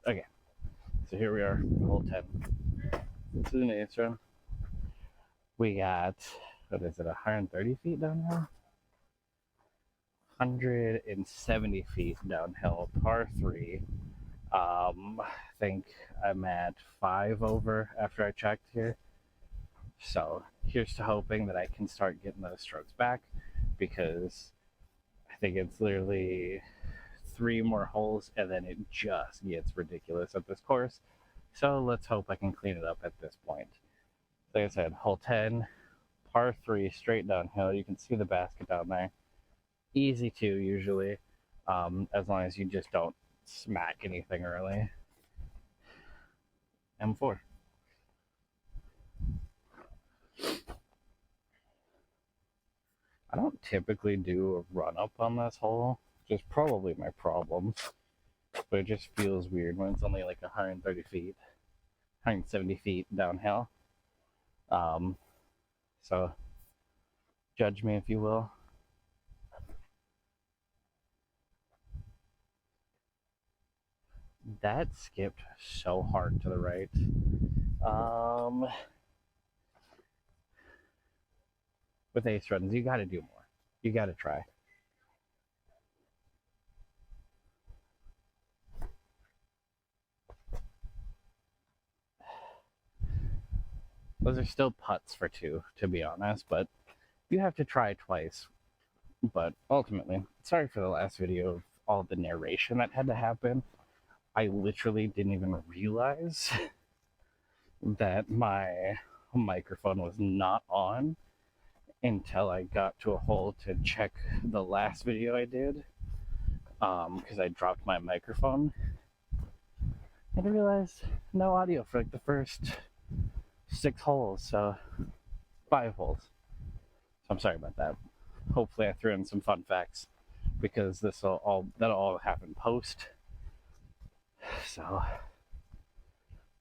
Okay, so here we are, hole 10. This is an ace run. We got, what is it, 130 feet downhill? 170 feet downhill, par 3. I think I'm at 5 over after I checked here. So here's to hoping that I can start getting those strokes back, because I think it's literally 3 more holes and then it just gets ridiculous at this course. So let's hope I can clean it up at this point. Like I said, hole 10, par 3, straight downhill. You can see the basket down there. Easy to usually, as long as you just don't smack anything early. M4. I don't typically do a run up on this hole, which is probably my problem, but it just feels weird when it's only like 130 feet, 170 feet downhill. So judge me if you will. That skipped so hard to the right. With ace runs, you got to do more. You got to try. Those are still putts for 2, to be honest, but you have to try twice. But ultimately, sorry for the last video of all the narration that had to happen. I literally didn't even realize that my microphone was not on until I got to a hole to check the last video I did, because I dropped my microphone. And I realized no audio for like the first 6 holes, so 5 holes. So I'm sorry about that. Hopefully I threw in some fun facts, because that'll all happen post. So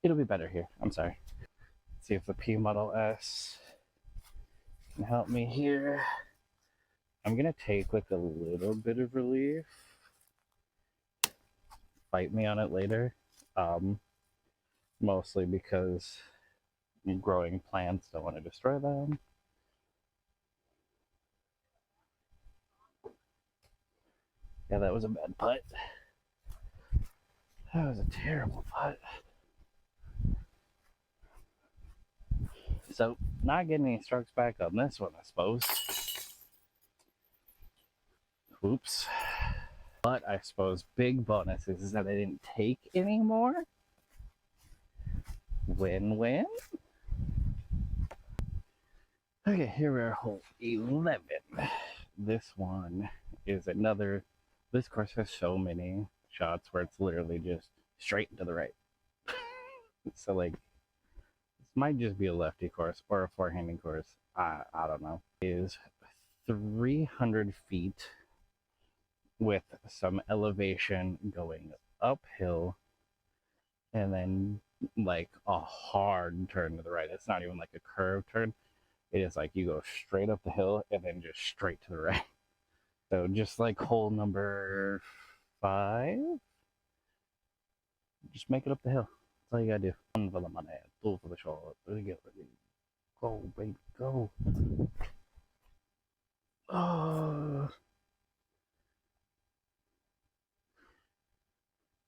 it'll be better here. I'm sorry. Let's see if the P Model S can help me here. I'm gonna take like a little bit of relief. Fight me on it later. Mostly because growing plants don't want to destroy them. Yeah, that was a bad putt. That was a terrible putt. So, not getting any strokes back on this one, I suppose. Oops. But I suppose big bonus is that I didn't take any more. Win-win. Okay, here we are, hole 11. This one is another. This course has so many shots where it's literally just straight and to the right. So, like, this might just be a lefty course or a forehanding course. I don't know. It is 300 feet with some elevation going uphill, and then like a hard turn to the right. It's not even like a curved turn. It is like you go straight up the hill and then just straight to the right. So just like hole number 5, just make it up the hill. That's all you gotta do. 1 for the money, 2 for the shot. Go, baby, go. Oh.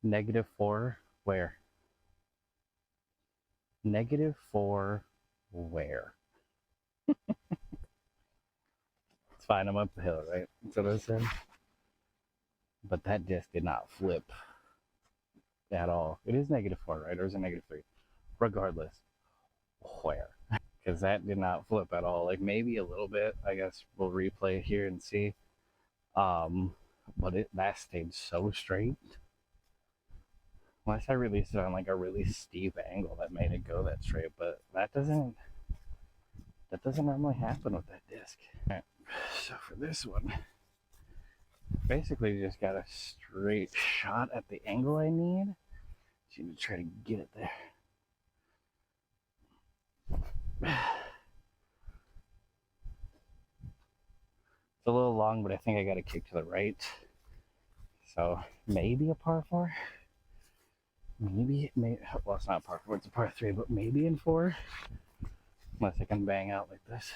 -4, where? -4, where? It's fine, I'm up the hill, right? That's what I said. But that disc did not flip at all. It is -4, right? Or is it -3? Regardless, where? Because that did not flip at all. Like, maybe a little bit. I guess we'll replay it here and see. But that stayed so straight. Unless I released it on like a really steep angle that made it go that straight, but that doesn't normally happen with that disc. All right, so for this one, basically just got a straight shot at the angle I need. Just need to try to get it there. It's a little long, but I think I got a kick to the right. So maybe a par 4. Maybe, well, it's not par 4, it's a par 3, but maybe in 4. Unless I can bang out like this.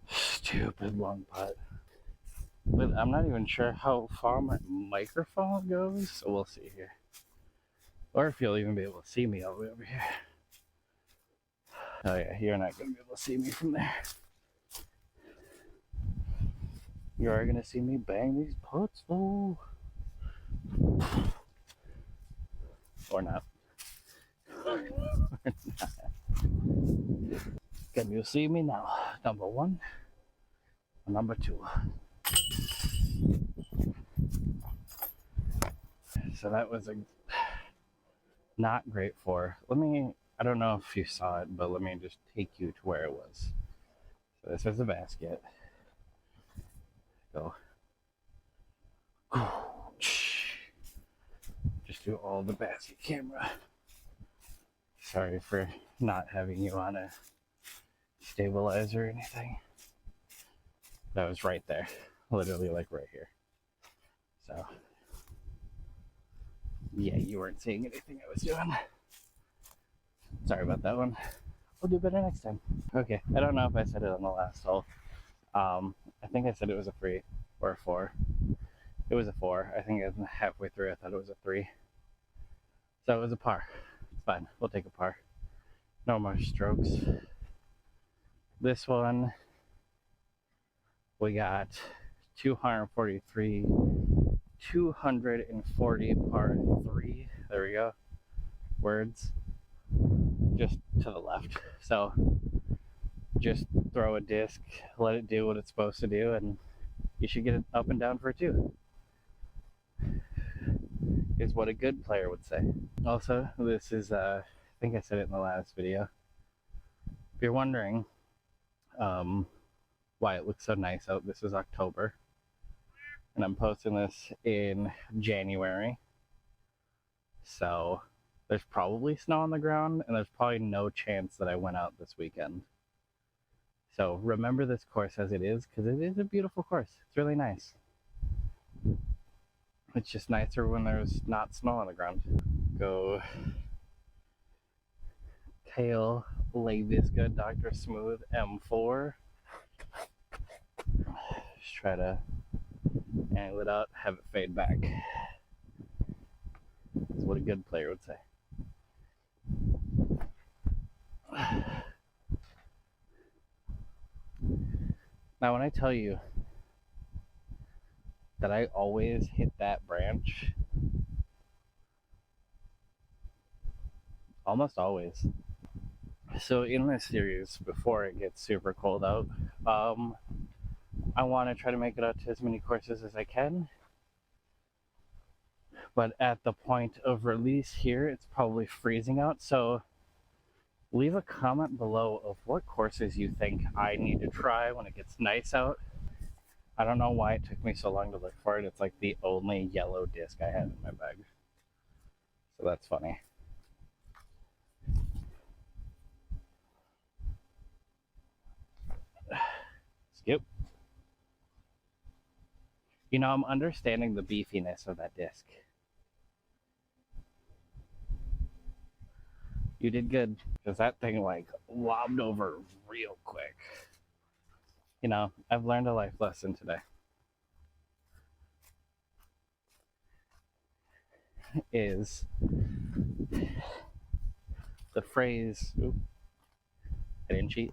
Stupid long putt. But I'm not even sure how far my microphone goes, so we'll see here. Or if you'll even be able to see me all the way over here. Oh yeah, you're not going to be able to see me from there. You are going to see me bang these putts, though. Or not. Or not. Can you see me now? Number 1. Number 2. So that was a not great 4. I don't know if you saw it, but let me just take you to where it was. So this is the basket. Go. Just do all the basket camera. Sorry for not having you on a stabilizer or anything. That was right there. Literally like right here. So yeah, you weren't seeing anything I was doing. Sorry about that one. We'll do better next time. Okay, I don't know if I said it on the last hole. I think I said it was a 3 or a 4. It was a 4. I think halfway through I thought it was a 3. So it was a par. It's fine. We'll take a par. No more strokes. This one, we got 243, 240 par 3. There we go. Words. Just to the left. So just throw a disc, let it do what it's supposed to do, and you should get it up and down for 2. Is what a good player would say. Also, this is, I think I said it in the last video. If you're wondering why it looks so nice out, this is October. And I'm posting this in January. So there's probably snow on the ground, and there's probably no chance that I went out this weekend. So remember this course as it is, because it is a beautiful course. It's really nice. It's just nicer when there's not snow on the ground. Go tail Lay Visca Dr. Smooth M4. Just try to angle it out, have it fade back. That's what a good player would say. Now when I tell you that I always hit that branch, almost always. So in this series, before it gets super cold out, I want to try to make it out to as many courses as I can. But at the point of release here, it's probably freezing out. So leave a comment below of what courses you think I need to try when it gets nice out. I don't know why it took me so long to look for it. It's like the only yellow disc I had in my bag. So that's funny. Skip. You know, I'm understanding the beefiness of that disc. You did good, because that thing like lobbed over real quick. You know, I've learned a life lesson today. Is the phrase, oops, I didn't cheat.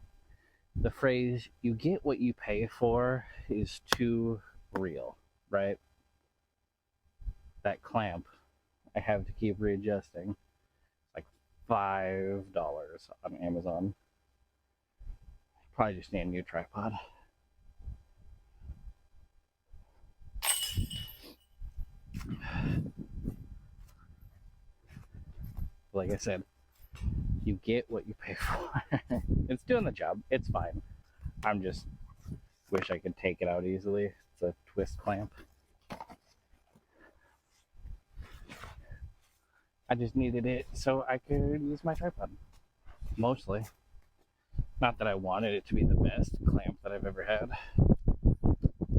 The phrase, you get what you pay for, is too real, right? That clamp, I have to keep readjusting. It's like $5 on Amazon. Probably just need a new tripod. Like I said, you get what you pay for. It's doing the job. It's fine. I'm just wish I could take it out easily. It's a twist clamp. I just needed it so I could use my tripod. Mostly. Not that I wanted it to be the best clamp that I've ever had,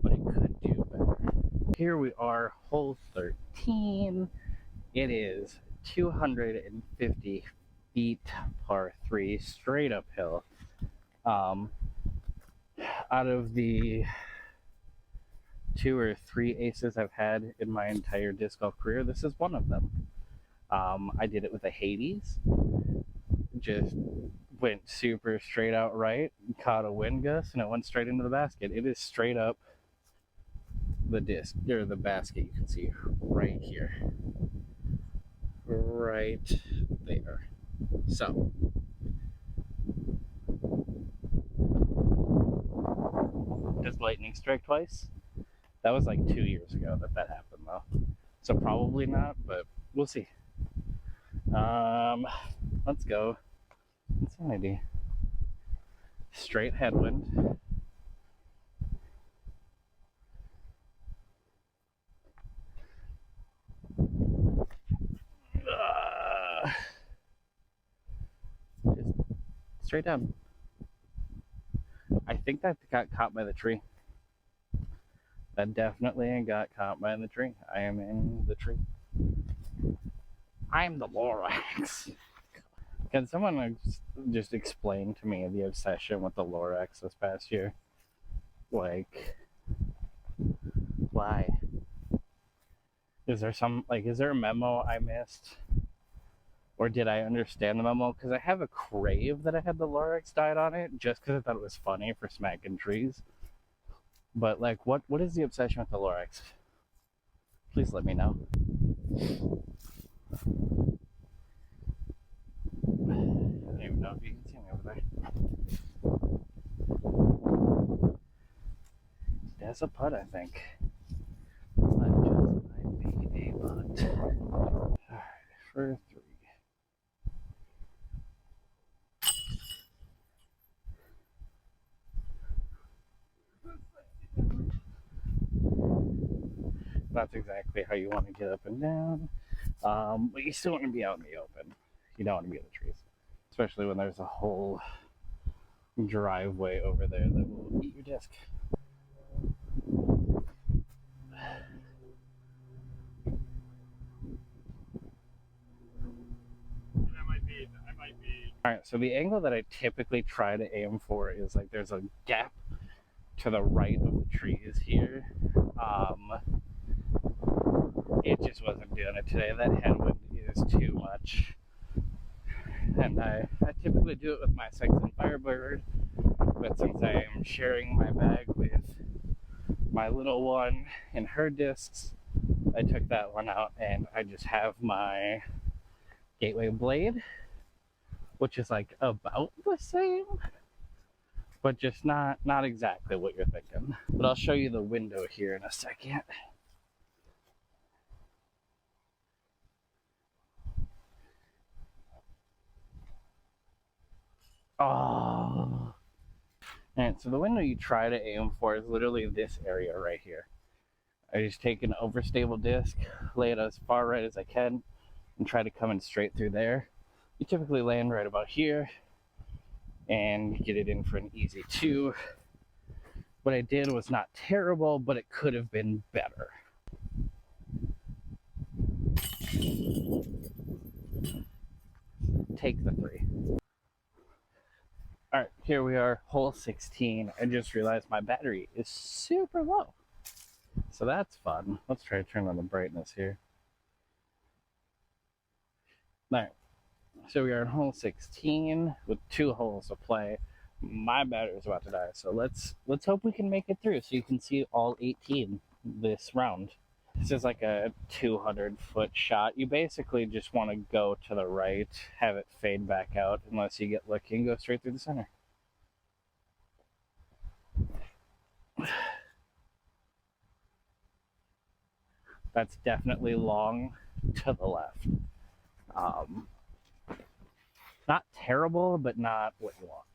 but it could do better. Here we are, hole 13. It is 250 feet par 3 straight uphill. Out of the 2 or 3 aces I've had in my entire disc golf career, this is one of them. I did it with a Hades. Just went super straight out right, caught a wind gust, and it went straight into the basket. It is straight up the disc, or the basket, you can see right here. Right there. So, does lightning strike twice? That was like 2 years ago that happened, though. So probably not, but we'll see. Let's go. Insanity. Straight headwind. Just straight down. I think that got caught by the tree. That definitely got caught by the tree. I am in the tree. I'm the Lorax. Can someone just explain to me the obsession with the Lorax this past year? Like, why? Is there a memo I missed? Or did I understand the memo? Because I have a crave that I had the Lorax died on it, just because I thought it was funny for smacking trees. But, like, what is the obsession with the Lorax? Please let me know. I don't even know if you can see me over there. That's a putt, I think. That just might be a putt. Alright, for 3. That's exactly how you want to get up and down. But you still want to be out in the open. You don't want to be in the trees. Especially when there's a whole driveway over there that will eat your disc. Alright, so the angle that I typically try to aim for is like there's a gap to the right of the trees here. It just wasn't doing it today. That headwind is too much. And I typically do it with my Saxon Firebird, but since I am sharing my bag with my little one and her discs, I took that one out and I just have my Gateway Blade, which is like about the same, but just not exactly what you're thinking. But I'll show you the window here in a second. Oh. Alright, so the window you try to aim for is literally this area right here. I just take an overstable disc, lay it as far right as I can, and try to come in straight through there. You typically land right about here, and get it in for an easy 2. What I did was not terrible, but it could have been better. Take the 3. Alright, here we are, hole 16. I just realized my battery is super low. So that's fun. Let's try to turn on the brightness here. Alright, so we are in hole 16 with 2 holes to play. My battery is about to die, so let's hope we can make it through so you can see all 18 this round. This is like a 200-foot shot. You basically just want to go to the right, have it fade back out unless you get lucky and go straight through the center. That's definitely long to the left. Not terrible, but not what you want.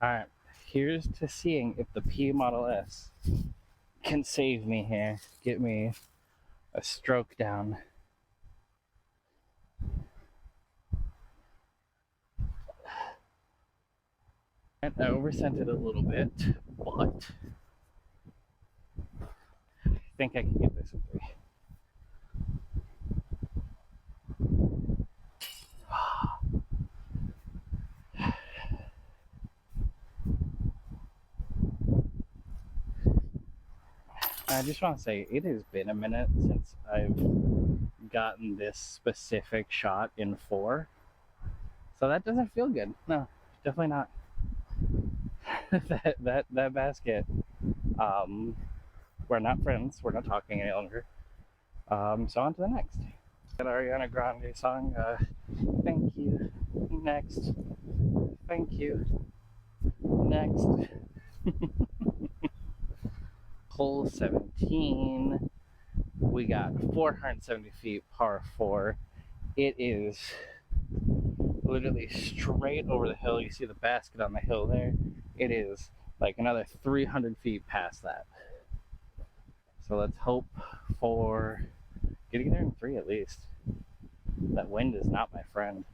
Alright, here's to seeing if the P Model S can save me here. Get me a stroke down. I oversent it a little bit, but I think I can get this in 3. I just want to say it has been a minute since I've gotten this specific shot in 4. So that doesn't feel good. No, definitely not. that basket. We're not friends. We're not talking any longer. So on to the next. That Ariana Grande song. Thank you. Next. Thank you. Next. Hole 17. We got 470 feet, par 4. It is literally straight over the hill. You see the basket on the hill there. It is like another 300 feet past that. So let's hope for getting there in 3 at least. That wind is not my friend.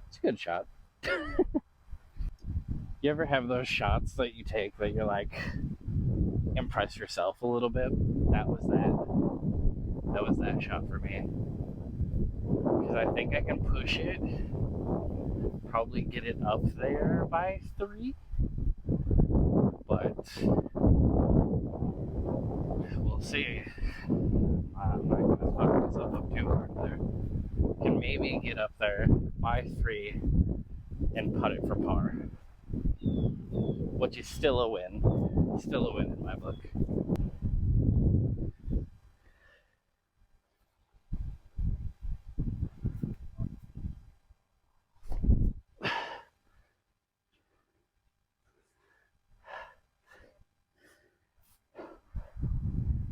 It's a good shot. You ever have those shots that you take that you're like, impress yourself a little bit? That was that shot for me. Because I think I can push it, probably get it up there by 3, but we'll see. I'm not gonna fuck myself up too hard there. Can maybe get up there by 3 and putt it for par, which is still a win. Still a win in my book.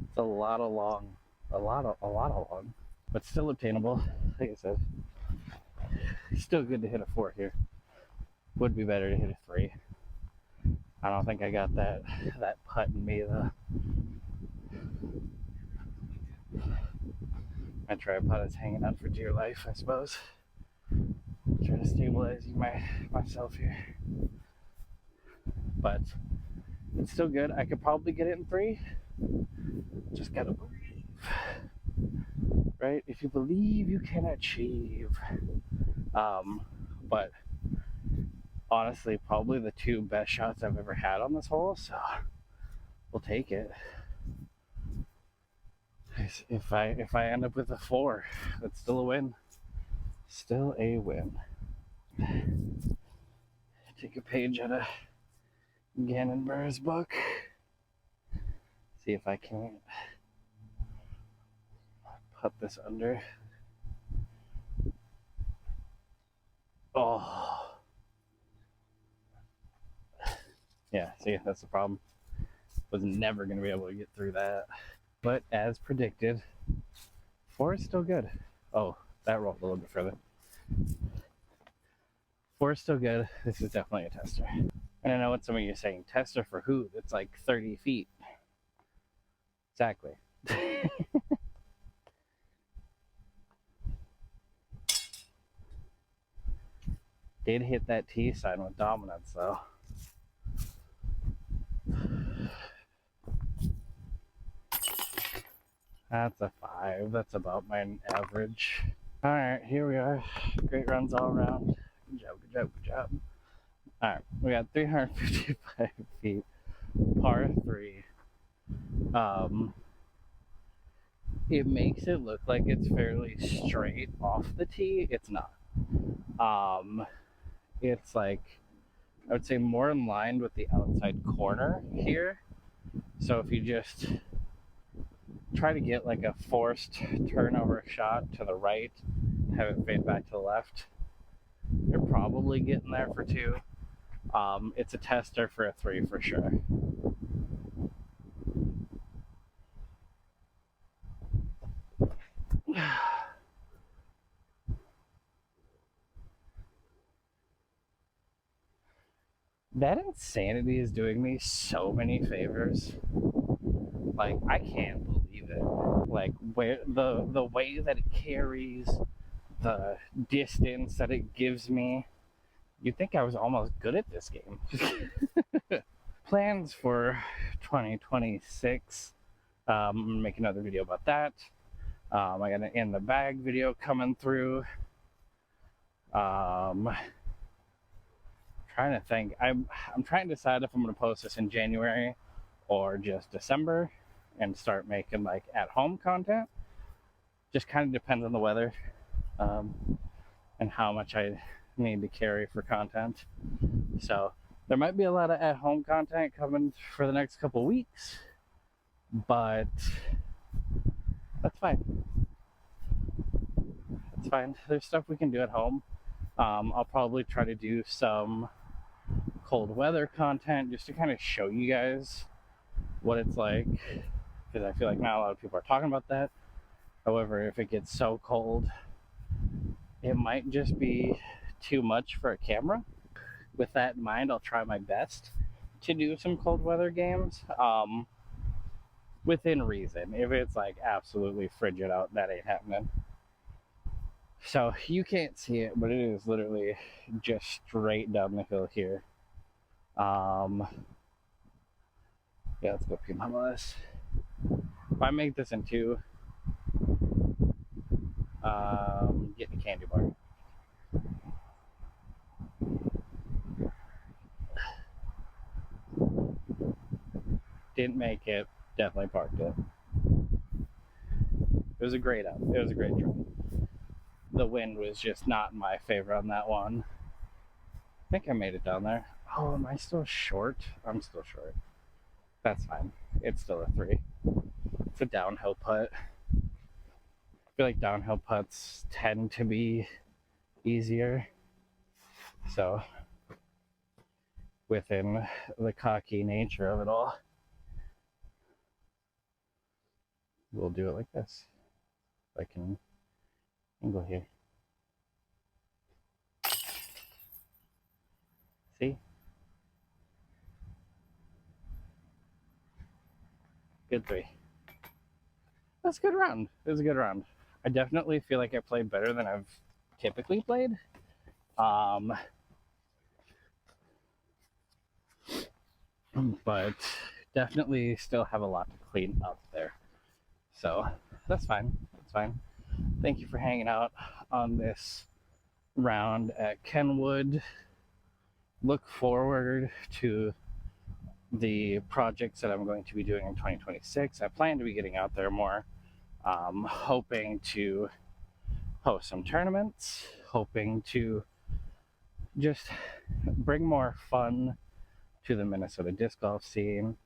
It's a lot of long, but still obtainable. Like I said, still good to hit a 4 here. Would be better to hit a 3. I don't think I got that putt in me though. My tripod is hanging out for dear life, I suppose. Trying to stabilize myself here, but it's still good. I could probably get it in 3. Just gotta believe, right? If you believe, you can achieve. But honestly, probably the 2 best shots I've ever had on this hole, so we'll take it. If I end up with a 4, that's still a win. Still a win. Take a page out of Gannonbur's book. See if I can't put this under. Oh. Yeah, see, that's the problem. Was never going to be able to get through that. But as predicted, 4 is still good. Oh, that rolled a little bit further. 4 is still good. This is definitely a tester. And I know what some of you are saying. Tester for who? It's like 30 feet. Exactly. Did hit that T sign with dominance though. That's a 5. That's about my average. Alright, here we are. Great runs all around. Good job, good job, good job. Alright, we got 355 feet, par 3. It makes it look like it's fairly straight off the tee. It's not. It's like, I would say more in line with the outside corner here. So if you just try to get like a forced turnover shot to the right, have it fade back to the left, you're probably getting there for 2. It's a tester for a 3 for sure. That insanity is doing me so many favors. Like, I can't believe it. Like, where the way that it carries, the distance that it gives me. You'd think I was almost good at this game. Plans for 2026. I'm gonna make another video about that. I got an in the bag video coming through. Trying to think. I'm trying to decide if I'm going to post this in January or just December and start making like at-home content. Just kind of depends on the weather, and how much I need to carry for content. So there might be a lot of at-home content coming for the next couple weeks, but that's fine. It's fine. There's stuff we can do at home. I'll probably try to do some cold weather content just to kind of show you guys what it's like, because I feel like not a lot of people are talking about that. However, if it gets so cold, it might just be too much for a camera. With that in mind, I'll try my best to do some cold weather games, within reason. If it's like absolutely frigid out, that ain't happening. So you can't see it, but it is literally just straight down the hill here. Yeah, let's go pee my list. If I make this in two, get the candy bar. Didn't make it, definitely parked it. It was a great up. It was a great try. The wind was just not in my favor on that one. I think I made it down there. Oh, am I still short? I'm still short. That's fine. It's still a 3. It's a downhill putt. I feel like downhill putts tend to be easier. So, within the cocky nature of it all, we'll do it like this. If I can go here. See? Good 3. That's a good round. It was a good round. I definitely feel like I played better than I've typically played. But definitely still have a lot to clean up there. So that's fine. That's fine. Thank you for hanging out on this round at Kenwood. Look forward to the projects that I'm going to be doing in 2026. I plan to be getting out there more. Hoping to host some tournaments, hoping to just bring more fun to the Minnesota disc golf scene.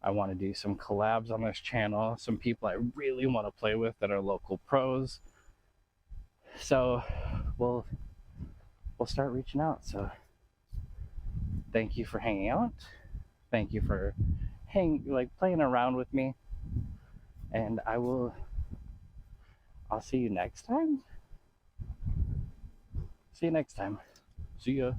I want to do some collabs on this channel, some people I really want to play with that are local pros. So we'll start reaching out. So thank you for hanging out. Thank you for playing around with me. And I'll see you next time. See you next time. See ya.